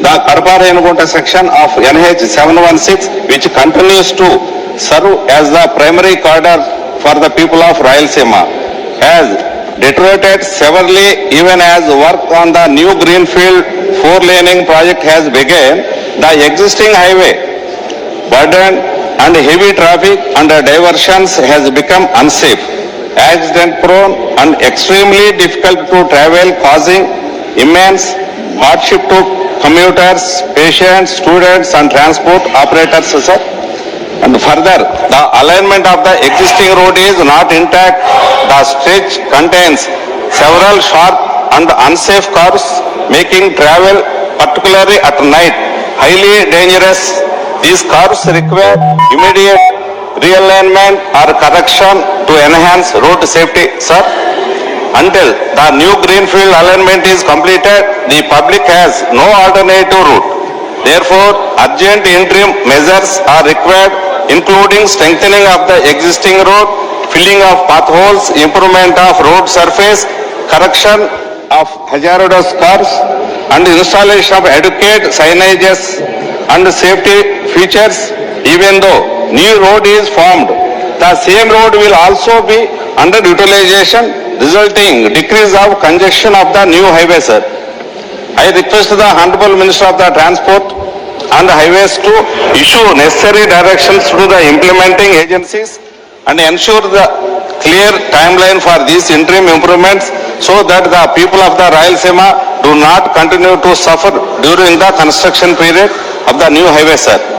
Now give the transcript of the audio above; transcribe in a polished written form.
the Kadapa-Renugunta section of NH 716, which continues to serve as the primary corridor for the people of Rayalaseema, has deteriorated severely even as work on the new Greenfield 4-laning project has begun. The existing highway, burdened and heavy traffic and diversions, has become unsafe, accident-prone and extremely difficult to travel, causing immense hardship to commuters, patients, students and transport operators, sir. And further, the alignment of the existing road is not intact. The stretch contains several sharp and unsafe curves, making travel, particularly at night, highly dangerous. These curves require immediate realignment or correction to enhance road safety, sir. Until the new Greenfield alignment is completed, the public has no alternative route. Therefore, urgent interim measures are required, including strengthening of the existing road, filling of potholes, improvement of road surface, correction of hazardous curves, and installation of adequate signages and safety features. Even though new road is formed, the same road will also be under utilization, resulting decrease of congestion of the new highway, sir. I request the Honorable Minister of the Transport and Highways to issue necessary directions to the implementing agencies and ensure the clear timeline for these interim improvements so that the people of the Rayalaseema do not continue to suffer during the construction period of the new highway, sir.